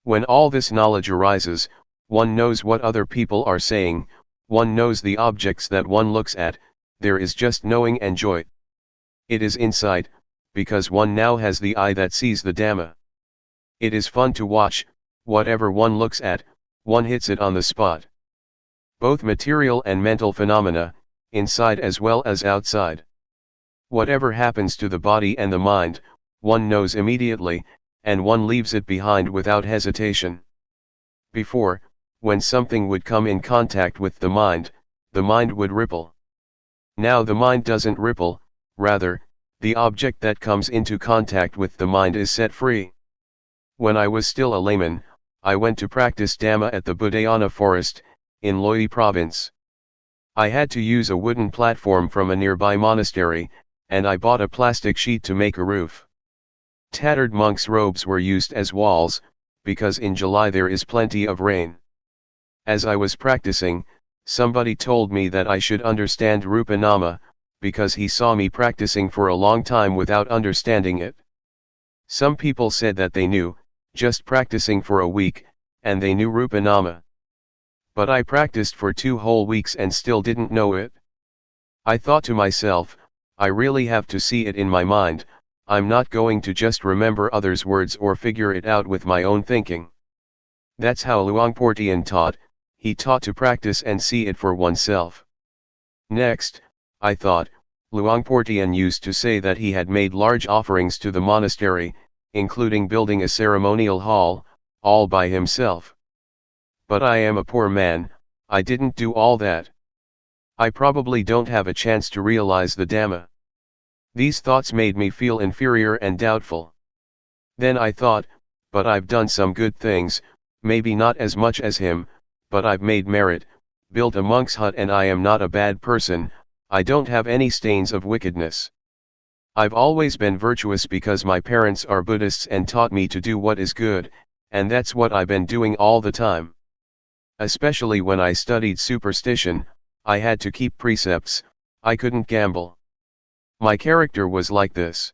When all this knowledge arises, one knows what other people are saying, one knows the objects that one looks at, there is just knowing and joy. It is insight, because one now has the eye that sees the Dhamma. It is fun to watch, whatever one looks at, one hits it on the spot. Both material and mental phenomena, inside as well as outside. Whatever happens to the body and the mind, one knows immediately, and one leaves it behind without hesitation. Before, when something would come in contact with the mind would ripple. Now the mind doesn't ripple, rather, the object that comes into contact with the mind is set free. When I was still a layman, I went to practice Dhamma at the Budayana forest, in Loi province. I had to use a wooden platform from a nearby monastery, and I bought a plastic sheet to make a roof. Tattered monks' robes were used as walls, because in July there is plenty of rain. As I was practicing, somebody told me that I should understand Rupa Nama, because he saw me practicing for a long time without understanding it. Some people said that they knew, just practicing for a week, and they knew Rupa Nama. But I practiced for 2 whole weeks and still didn't know it. I thought to myself, I really have to see it in my mind, I'm not going to just remember others' words or figure it out with my own thinking. That's how Luangpor Teean taught, he taught to practice and see it for oneself. Next, I thought, Luangpor Teean used to say that he had made large offerings to the monastery, including building a ceremonial hall, all by himself. But I am a poor man, I didn't do all that. I probably don't have a chance to realize the Dhamma. These thoughts made me feel inferior and doubtful. Then I thought, but I've done some good things, maybe not as much as him, but I've made merit, built a monk's hut, and I am not a bad person, I don't have any stains of wickedness. I've always been virtuous because my parents are Buddhists and taught me to do what is good, and that's what I've been doing all the time. Especially when I studied superstition, I had to keep precepts, I couldn't gamble. My character was like this.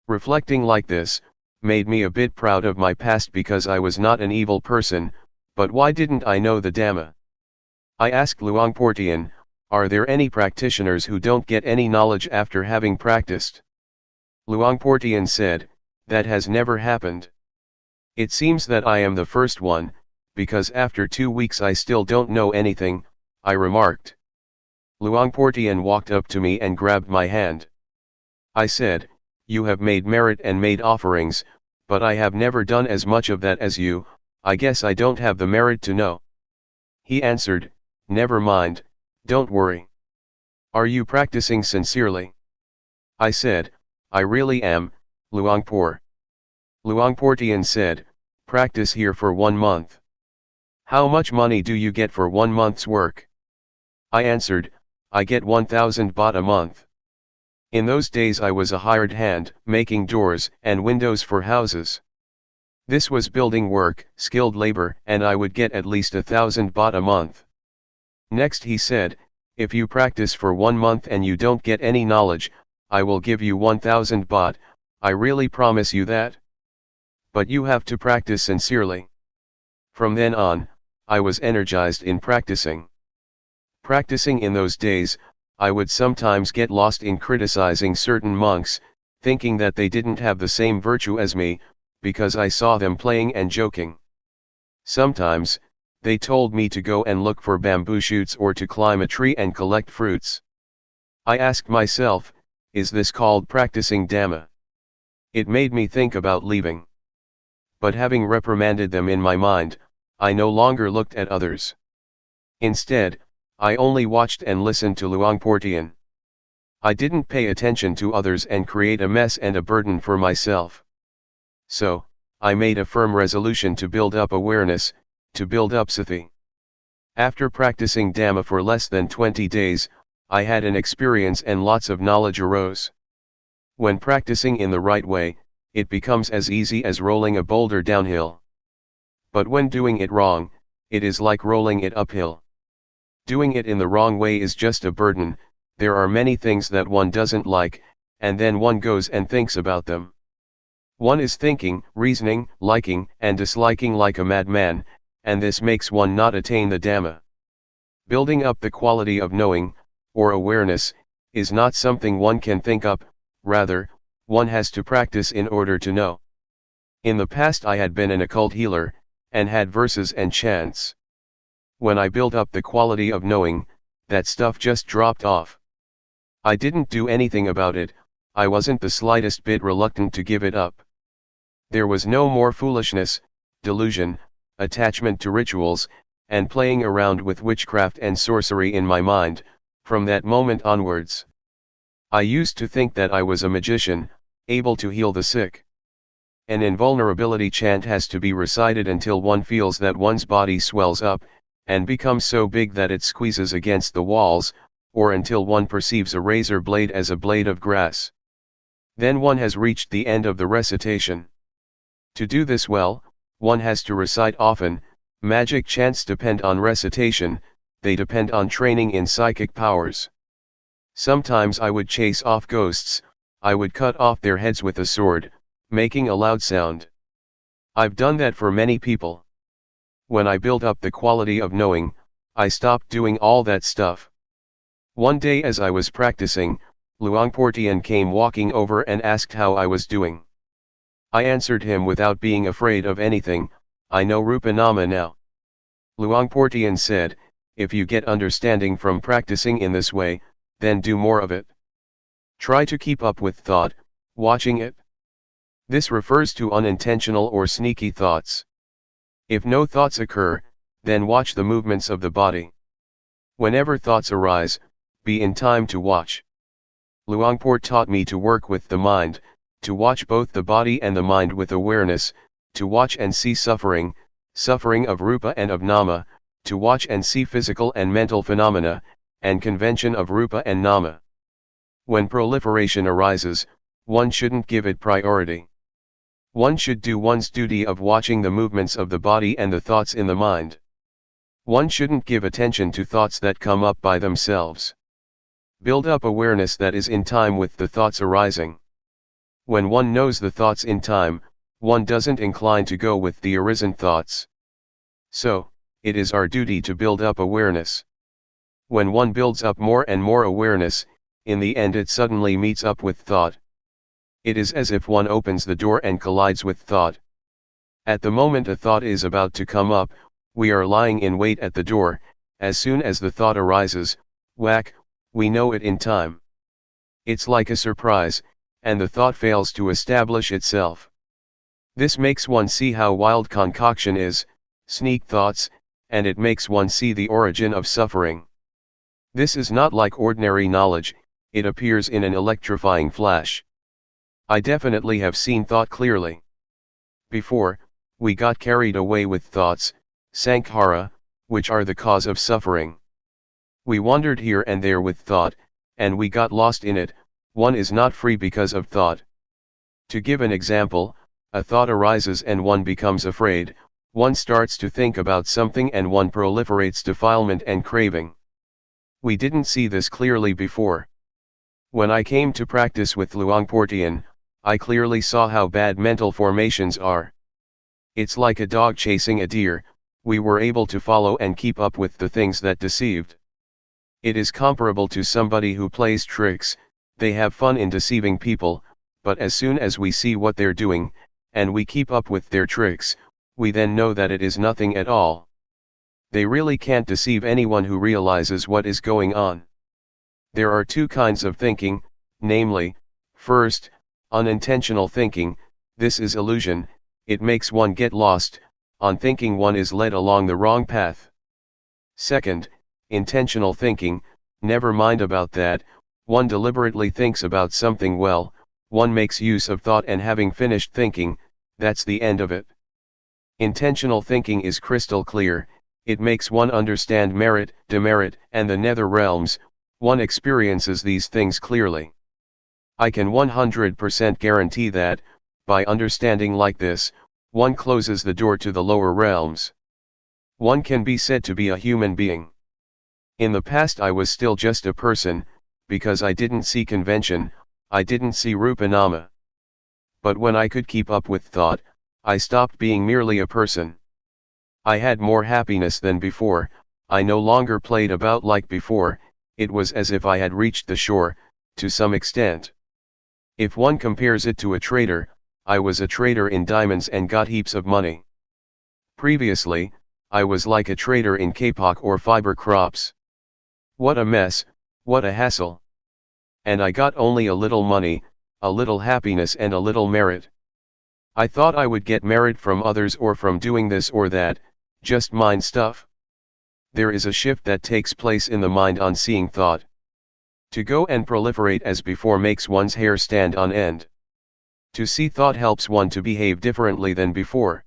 Reflecting like this, made me a bit proud of my past because I was not an evil person, but why didn't I know the Dhamma? I asked Luangpor Teean, are there any practitioners who don't get any knowledge after having practiced? Luangpor Teean said, that has never happened. It seems that I am the first one, because after 2 weeks I still don't know anything, I remarked. Luangpor Teean walked up to me and grabbed my hand. I said, you have made merit and made offerings, but I have never done as much of that as you, I guess I don't have the merit to know. He answered, never mind, don't worry. Are you practicing sincerely? I said, I really am, Luangpor. Luangpor Teean said, practice here for 1 month. How much money do you get for 1 month's work? I answered, I get 1,000 baht a month. In those days I was a hired hand, making doors and windows for houses. This was building work, skilled labor, and I would get at least 1,000 baht a month. Next he said, if you practice for 1 month and you don't get any knowledge, I will give you 1,000 baht, I really promise you that. But you have to practice sincerely. From then on, I was energized in practicing. Practicing in those days, I would sometimes get lost in criticizing certain monks, thinking that they didn't have the same virtue as me, because I saw them playing and joking. Sometimes, they told me to go and look for bamboo shoots or to climb a tree and collect fruits. I asked myself, is this called practicing Dhamma? It made me think about leaving. But having reprimanded them in my mind, I no longer looked at others. Instead, I only watched and listened to Luangpor Teean. I didn't pay attention to others and create a mess and a burden for myself. So, I made a firm resolution to build up awareness, to build up sati. After practicing Dhamma for less than 20 days, I had an experience and lots of knowledge arose. When practicing in the right way, it becomes as easy as rolling a boulder downhill. But when doing it wrong, it is like rolling it uphill. Doing it in the wrong way is just a burden, there are many things that one doesn't like, and then one goes and thinks about them. One is thinking, reasoning, liking and disliking like a madman, and this makes one not attain the Dhamma. Building up the quality of knowing, or awareness, is not something one can think up, rather, one has to practice in order to know. In the past I had been an occult healer, and had verses and chants. When I built up the quality of knowing, that stuff just dropped off. I didn't do anything about it, I wasn't the slightest bit reluctant to give it up. There was no more foolishness, delusion, attachment to rituals, and playing around with witchcraft and sorcery in my mind, from that moment onwards. I used to think that I was a magician, able to heal the sick. An invulnerability chant has to be recited until one feels that one's body swells up, and becomes so big that it squeezes against the walls, or until one perceives a razor blade as a blade of grass. Then one has reached the end of the recitation. To do this well, one has to recite often. Magic chants depend on recitation, they depend on training in psychic powers. Sometimes I would chase off ghosts, I would cut off their heads with a sword, making a loud sound. I've done that for many people. When I built up the quality of knowing, I stopped doing all that stuff. One day as I was practicing, Luangpor Teean came walking over and asked how I was doing. I answered him without being afraid of anything, I know Rupa Nama now. Luangpor Teean said, if you get understanding from practicing in this way, then do more of it. Try to keep up with thought, watching it. This refers to unintentional or sneaky thoughts. If no thoughts occur, then watch the movements of the body. Whenever thoughts arise, be in time to watch. Luangpor taught me to work with the mind, to watch both the body and the mind with awareness, to watch and see suffering, suffering of Rupa and of Nama, to watch and see physical and mental phenomena, and convention of Rupa and Nama. When proliferation arises, one shouldn't give it priority. One should do one's duty of watching the movements of the body and the thoughts in the mind. One shouldn't give attention to thoughts that come up by themselves. Build up awareness that is in time with the thoughts arising. When one knows the thoughts in time, one doesn't incline to go with the arisen thoughts. So, it is our duty to build up awareness. When one builds up more and more awareness, in the end it suddenly meets up with thought. It is as if one opens the door and collides with thought. At the moment a thought is about to come up, we are lying in wait at the door. As soon as the thought arises, whack, we know it in time. It's like a surprise, and the thought fails to establish itself. This makes one see how wild concoction is, sneak thoughts, and it makes one see the origin of suffering. This is not like ordinary knowledge, it appears in an electrifying flash. I definitely have seen thought clearly. Before, we got carried away with thoughts, sankhara, which are the cause of suffering. We wandered here and there with thought, and we got lost in it. One is not free because of thought. To give an example, a thought arises and one becomes afraid, one starts to think about something and one proliferates defilement and craving. We didn't see this clearly before. When I came to practice with Luangpor Teean, I clearly saw how bad mental formations are. It's like a dog chasing a deer, we were able to follow and keep up with the things that deceived. It is comparable to somebody who plays tricks, they have fun in deceiving people, but as soon as we see what they're doing, and we keep up with their tricks, we then know that it is nothing at all. They really can't deceive anyone who realizes what is going on. There are two kinds of thinking, namely, first, unintentional thinking. This is illusion, it makes one get lost, on thinking one is led along the wrong path. Second, intentional thinking, never mind about that, one deliberately thinks about something well, one makes use of thought and having finished thinking, that's the end of it. Intentional thinking is crystal clear, it makes one understand merit, demerit, and the nether realms, one experiences these things clearly. I can 100% guarantee that, by understanding like this, one closes the door to the lower realms. One can be said to be a human being. In the past I was still just a person, because I didn't see convention, I didn't see Rupa Nama. But when I could keep up with thought, I stopped being merely a person. I had more happiness than before, I no longer played about like before, it was as if I had reached the shore, to some extent. If one compares it to a trader, I was a trader in diamonds and got heaps of money. Previously, I was like a trader in kapok or fiber crops. What a mess, what a hassle. And I got only a little money, a little happiness and a little merit. I thought I would get merit from others or from doing this or that, just mind stuff. There is a shift that takes place in the mind on seeing thought. To go and proliferate as before makes one's hair stand on end. To see thought helps one to behave differently than before.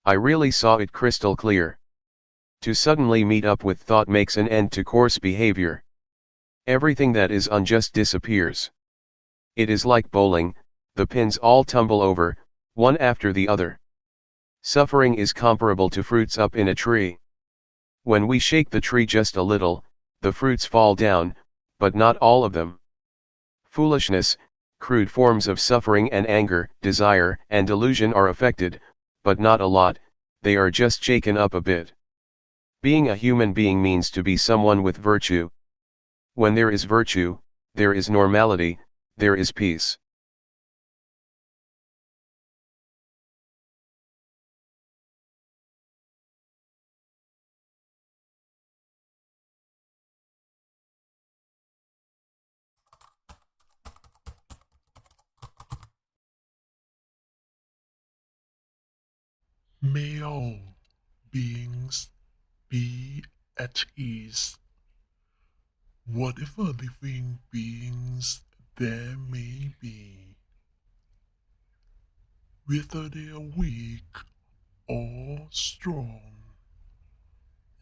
I really saw it crystal clear. To suddenly meet up with thought makes an end to coarse behavior. Everything that is unjust disappears. It is like bowling, the pins all tumble over, one after the other. Suffering is comparable to fruits up in a tree. When we shake the tree just a little, the fruits fall down, but not all of them. Foolishness, crude forms of suffering and anger, desire and delusion are affected, but not a lot, they are just shaken up a bit. Being a human being means to be someone with virtue. When there is virtue, there is normality, there is peace. May all beings be at ease, whatever living beings there may be, whether they are weak or strong,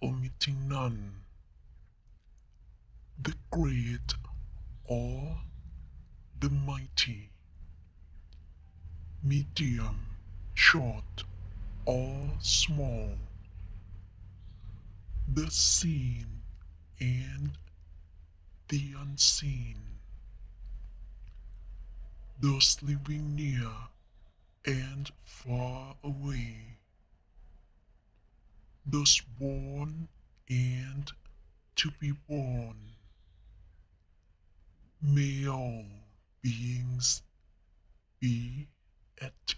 omitting none, the great or the mighty, medium, short or small, the seen and the unseen, those living near and far away, those born and to be born. May all beings be at